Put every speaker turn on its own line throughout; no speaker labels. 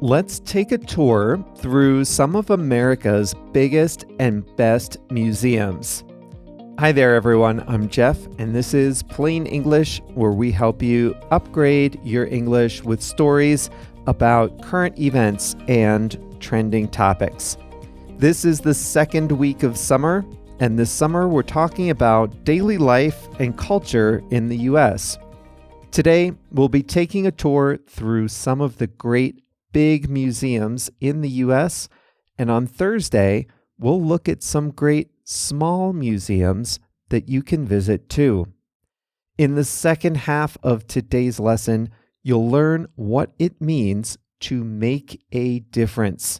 Let's take a tour through some of America's biggest and best museums. Hi there, everyone. I'm Jeff, and this is Plain English, where we help you upgrade your English with stories about current events and trending topics. This is the second week of summer, and this summer we're talking about daily life and culture in the U.S. Today, we'll be taking a tour through some of the great big museums in the U.S., and on Thursday, we'll look at some great small museums that you can visit too. In the second half of today's lesson, you'll learn what it means to make a difference.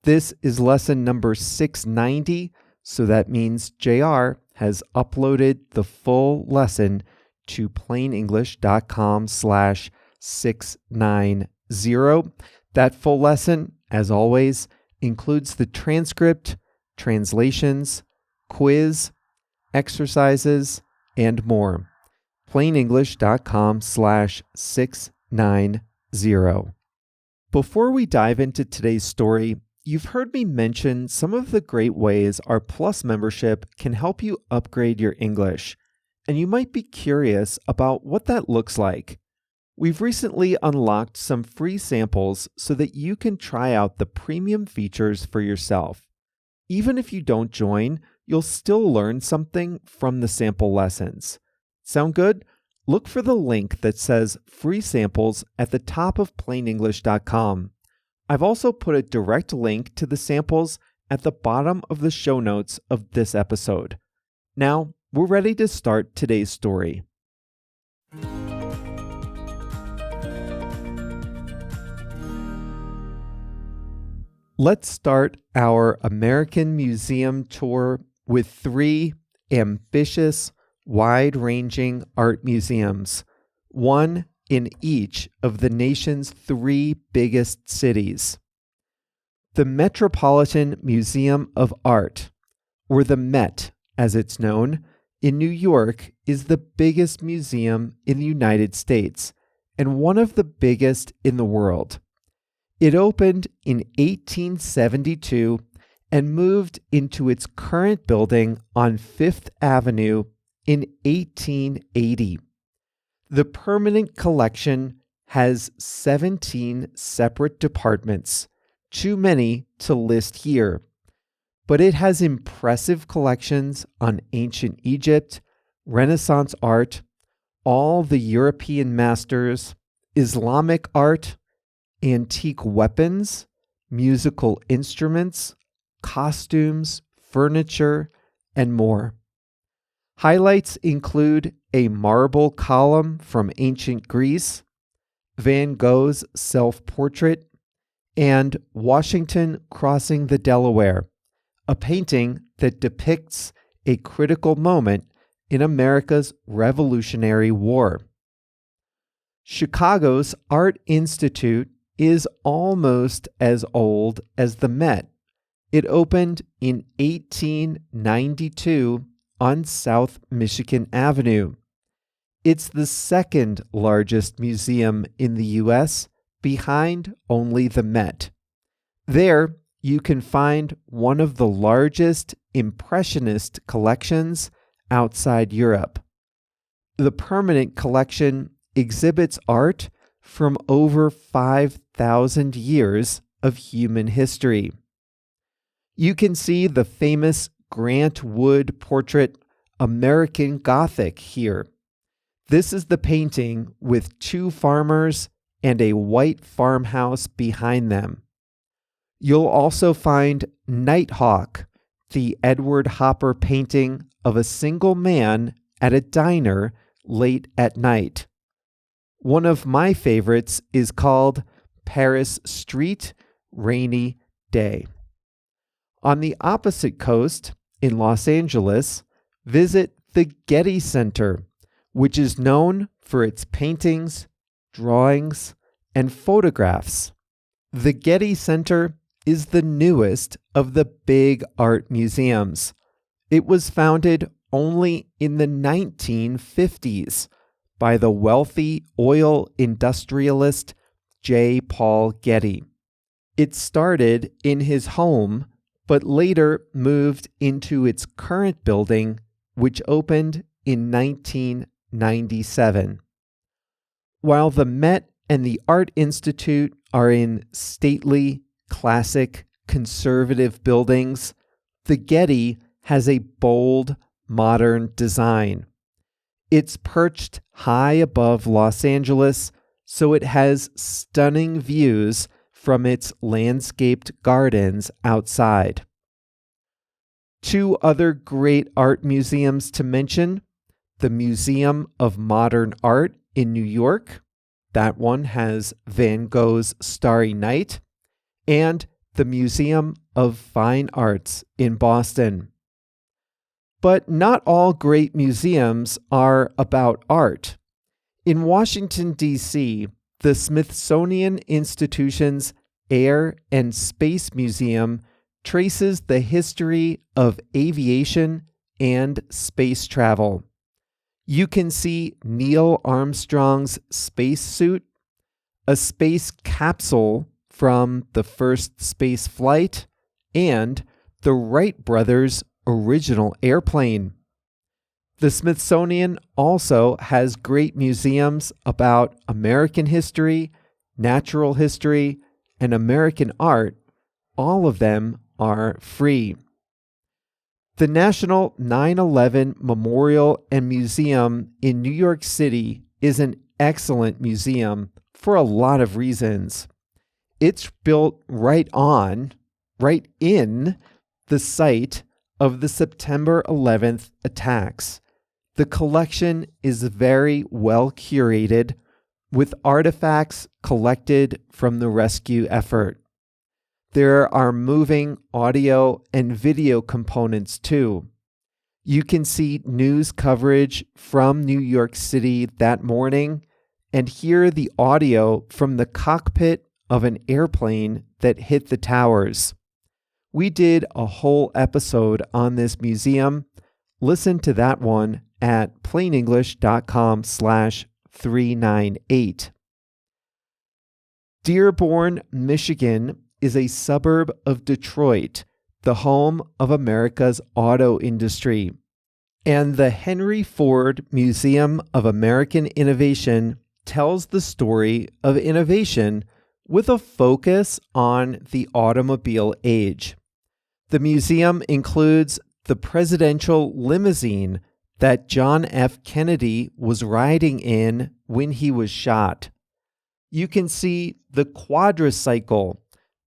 This is lesson number 690, so that means JR has uploaded the full lesson to plainenglish.com/690. That full lesson, as always, includes the transcript, translations, quiz, exercises, and more. plainenglish.com/690. Before we dive into today's story, you've heard me mention some of the great ways our Plus membership can help you upgrade your English, and you might be curious about what that looks like. We've recently unlocked some free samples so that you can try out the premium features for yourself. Even if you don't join, you'll still learn something from the sample lessons. Sound good? Look for the link that says free samples at the top of plainenglish.com. I've also put a direct link to the samples at the bottom of the show notes of this episode. Now, we're ready to start today's story. Let's start our American Museum tour with three ambitious, wide-ranging art museums, one in each of the nation's three biggest cities. The Metropolitan Museum of Art, or the Met as it's known, in New York is the biggest museum in the United States and one of the biggest in the world. It opened in 1872 and moved into its current building on Fifth Avenue in 1880. The permanent collection has 17 separate departments, too many to list here, but it has impressive collections on ancient Egypt, Renaissance art, all the European masters, Islamic art, antique weapons, musical instruments, costumes, furniture, and more. Highlights include a marble column from ancient Greece, Van Gogh's self-portrait, and Washington crossing the Delaware, a painting that depicts a critical moment in America's Revolutionary War. Chicago's Art Institute is almost as old as the Met. It opened in 1892 on South Michigan Avenue. It's the second largest museum in the U.S., behind only the Met. There, you can find one of the largest Impressionist collections outside Europe. The permanent collection exhibits art from over 5,000 years of human history. You can see the famous Grant Wood portrait American Gothic here. This is the painting with two farmers and a white farmhouse behind them. You'll also find Nighthawk, the Edward Hopper painting of a single man at a diner late at night. One of my favorites is called Paris Street, Rainy Day. On the opposite coast, in Los Angeles, visit the Getty Center, which is known for its paintings, drawings, and photographs. The Getty Center is the newest of the big art museums. It was founded only in the 1950s by the wealthy oil industrialist J. Paul Getty. It started in his home, but later moved into its current building, which opened in 1997. While the Met and the Art Institute are in stately, classic, conservative buildings, the Getty has a bold, modern design. It's perched high above Los Angeles, so it has stunning views from its landscaped gardens outside. Two other great art museums to mention: the Museum of Modern Art in New York, that one has Van Gogh's Starry Night, and the Museum of Fine Arts in Boston. But not all great museums are about art. In Washington, D.C., the Smithsonian Institution's Air and Space Museum traces the history of aviation and space travel. You can see Neil Armstrong's spacesuit, a space capsule from the first space flight, and the Wright brothers' original airplane. The Smithsonian also has great museums about American history, natural history, and American art. All of them are free. The National 9/11 Memorial and Museum in New York City is an excellent museum for a lot of reasons. It's built right in the site of the September 11th attacks. The collection is very well curated, with artifacts collected from the rescue effort. There are moving audio and video components too. You can see news coverage from New York City that morning and hear the audio from the cockpit of an airplane that hit the towers. We did a whole episode on this museum. Listen to that one at plainenglish.com/398. Dearborn, Michigan is a suburb of Detroit, the home of America's auto industry. And the Henry Ford Museum of American Innovation tells the story of innovation with a focus on the automobile age. The museum includes the presidential limousine that John F. Kennedy was riding in when he was shot. You can see the quadricycle,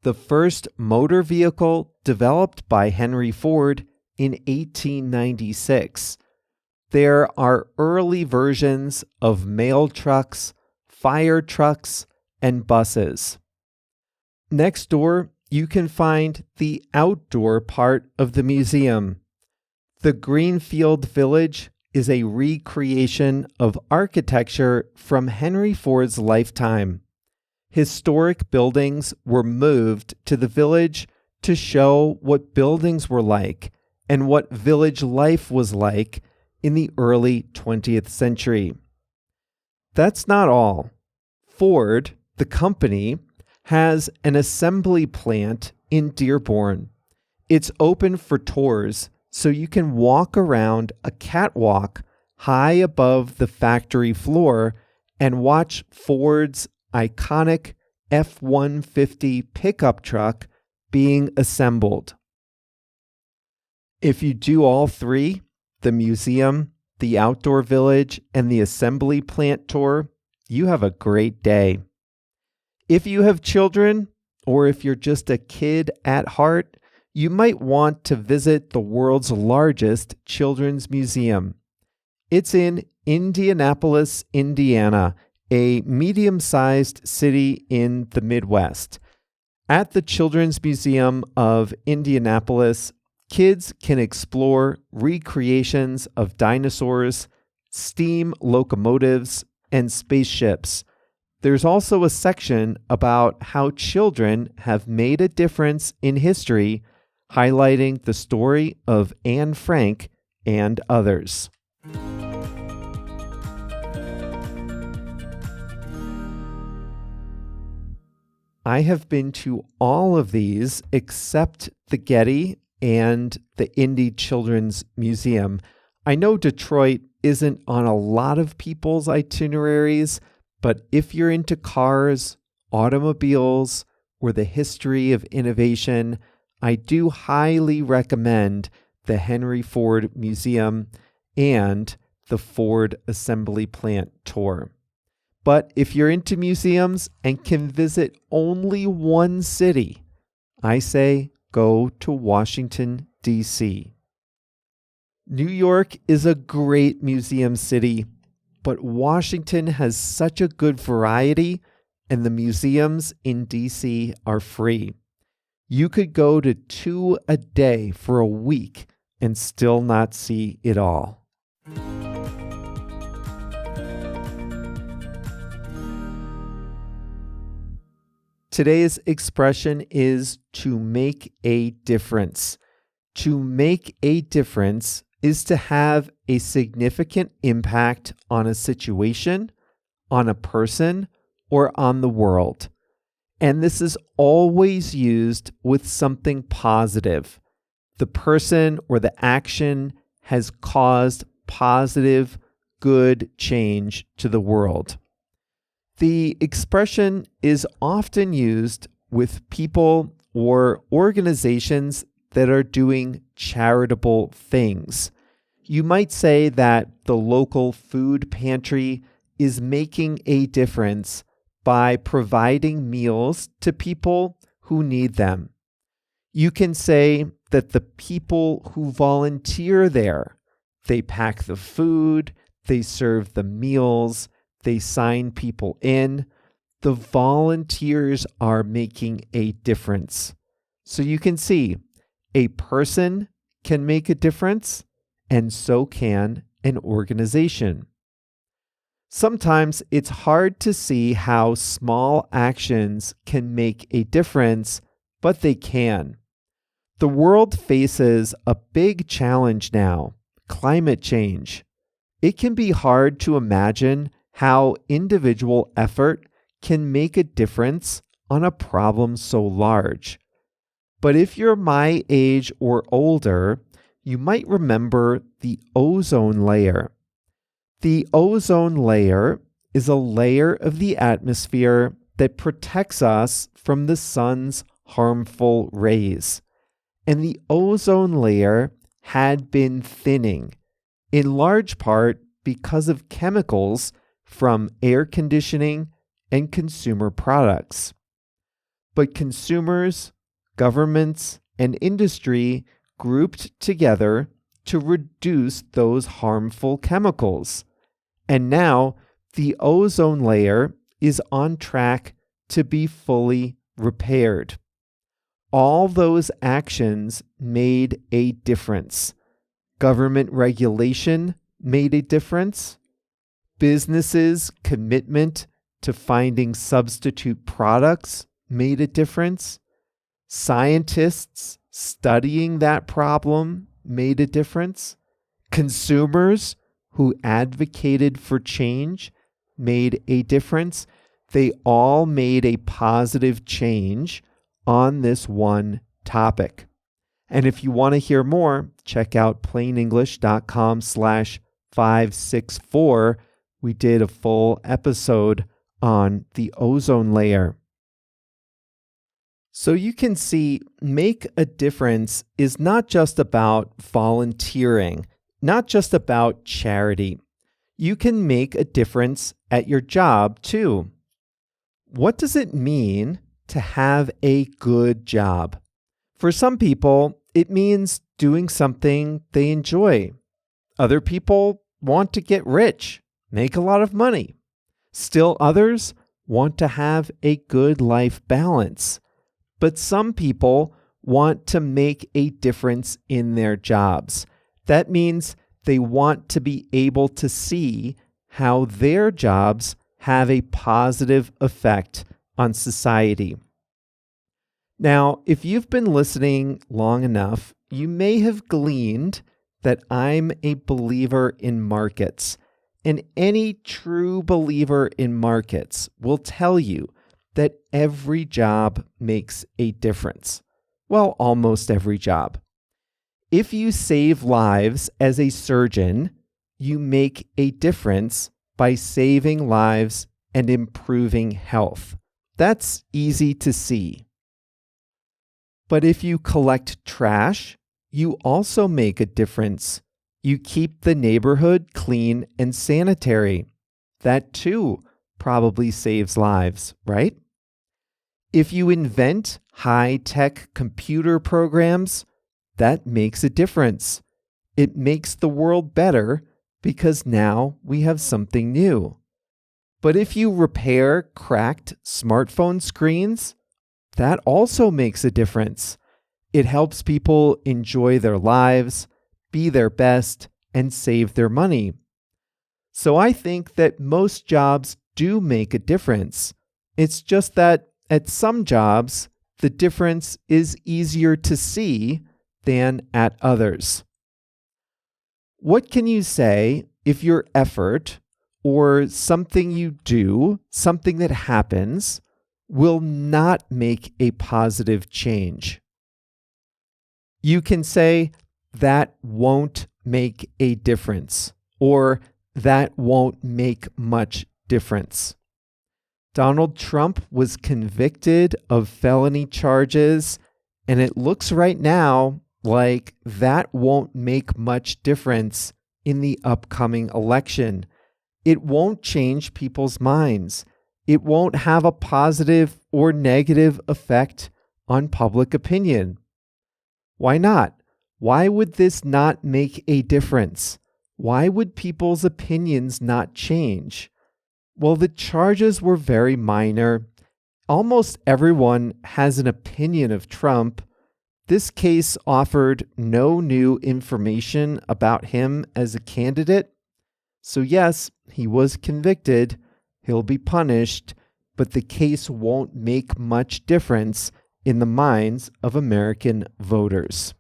the first motor vehicle developed by Henry Ford in 1896. There are early versions of mail trucks, fire trucks, and buses. Next door, you can find the outdoor part of the museum. The Greenfield Village is a recreation of architecture from Henry Ford's lifetime. Historic buildings were moved to the village to show what buildings were like and what village life was like in the early 20th century. That's not all. Ford, the company, has an assembly plant in Dearborn. It's open for tours, so you can walk around a catwalk high above the factory floor and watch Ford's iconic F-150 pickup truck being assembled. If you do all three, the museum, the outdoor village, and the assembly plant tour, you have a great day. If you have children, or if you're just a kid at heart, you might want to visit the world's largest children's museum. It's in Indianapolis, Indiana, a medium-sized city in the Midwest. At the Children's Museum of Indianapolis, kids can explore recreations of dinosaurs, steam locomotives, and spaceships. There's also a section about how children have made a difference in history, highlighting the story of Anne Frank and others. I have been to all of these except the Getty and the Indy Children's Museum. I know Detroit isn't on a lot of people's itineraries, but if you're into cars, automobiles, or the history of innovation, I do highly recommend the Henry Ford Museum and the Ford Assembly Plant tour. But if you're into museums and can visit only one city, I say go to Washington, D.C. New York is a great museum city, but Washington has such a good variety, and the museums in D.C. are free. You could go to 2 a day for a week and still not see it all. Today's expression is to make a difference. To make a difference is to have a significant impact on a situation, on a person, or on the world. And this is always used with something positive. The person or the action has caused positive, good change to the world. The expression is often used with people or organizations that are doing charitable things. You might say that the local food pantry is making a difference by providing meals to people who need them. You can say that the people who volunteer there, they pack the food, they serve the meals, they sign people in. The volunteers are making a difference. So you can see a person can make a difference, and so can an organization. Sometimes it's hard to see how small actions can make a difference, but they can. The world faces a big challenge now, climate change. It can be hard to imagine how individual effort can make a difference on a problem so large. But if you're my age or older, you might remember the ozone layer. The ozone layer is a layer of the atmosphere that protects us from the sun's harmful rays. And the ozone layer had been thinning, in large part because of chemicals from air conditioning and consumer products. But consumers, governments, and industry grouped together to reduce those harmful chemicals. And now the ozone layer is on track to be fully repaired. All those actions made a difference. Government regulation made a difference. Businesses' commitment to finding substitute products made a difference. Scientists studying that problem made a difference. Consumers who advocated for change made a difference. They all made a positive change on this one topic. And if you want to hear more, check out plainenglish.com/564. We did a full episode on the ozone layer. So you can see, make a difference is not just about volunteering, not just about charity. You can make a difference at your job too. What does it mean to have a good job? For some people, it means doing something they enjoy. Other people want to get rich, make a lot of money. Still others want to have a good life balance. But some people want to make a difference in their jobs. That means they want to be able to see how their jobs have a positive effect on society. Now, if you've been listening long enough, you may have gleaned that I'm a believer in markets. And any true believer in markets will tell you that every job makes a difference. Well, almost every job. If you save lives as a surgeon, you make a difference by saving lives and improving health. That's easy to see. But if you collect trash, you also make a difference. You keep the neighborhood clean and sanitary. That too probably saves lives, right? If you invent high-tech computer programs, that makes a difference. It makes the world better because now we have something new. But if you repair cracked smartphone screens, that also makes a difference. It helps people enjoy their lives, be their best, and save their money. So I think that most jobs do make a difference. It's just that at some jobs, the difference is easier to see than at others. What can you say if your effort or something you do, something that happens, will not make a positive change? You can say, that won't make a difference, or that won't make much difference. Donald Trump was convicted of felony charges, and it looks right now like that won't make much difference in the upcoming election. It won't change people's minds. It won't have a positive or negative effect on public opinion. Why not? Why would this not make a difference? Why would people's opinions not change? Well, the charges were very minor. Almost everyone has an opinion of Trump. This case offered no new information about him as a candidate. So yes, he was convicted. He'll be punished, but the case won't make much difference in the minds of American voters.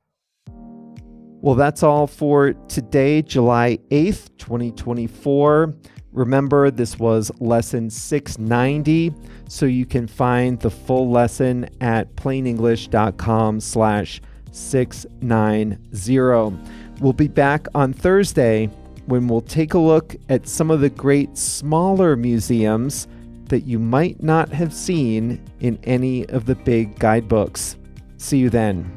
Well, that's all for today, July 8th, 2024. Remember, this was lesson 690, so you can find the full lesson at plainenglish.com/690. We'll be back on Thursday when we'll take a look at some of the great smaller museums that you might not have seen in any of the big guidebooks. See you then.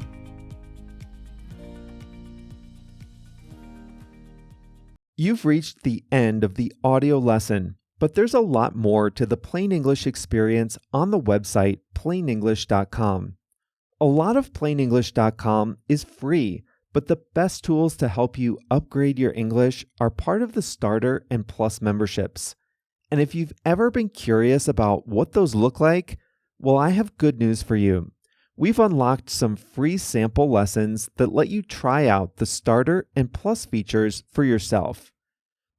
You've reached the end of the audio lesson, but there's a lot more to the Plain English experience on the website plainenglish.com. A lot of plainenglish.com is free, but the best tools to help you upgrade your English are part of the Starter and Plus memberships. And if you've ever been curious about what those look like, well, I have good news for you. We've unlocked some free sample lessons that let you try out the Starter and Plus features for yourself.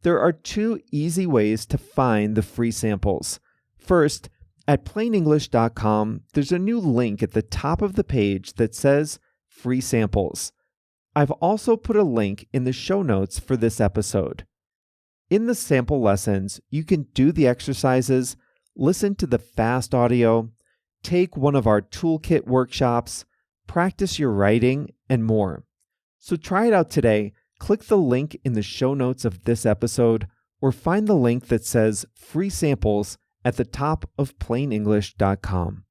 There are 2 easy ways to find the free samples. First, at plainenglish.com, there's a new link at the top of the page that says Free Samples. I've also put a link in the show notes for this episode. In the sample lessons, you can do the exercises, listen to the fast audio, take one of our toolkit workshops, practice your writing, and more. So try it out today. Click the link in the show notes of this episode, or find the link that says Free Samples at the top of plainenglish.com.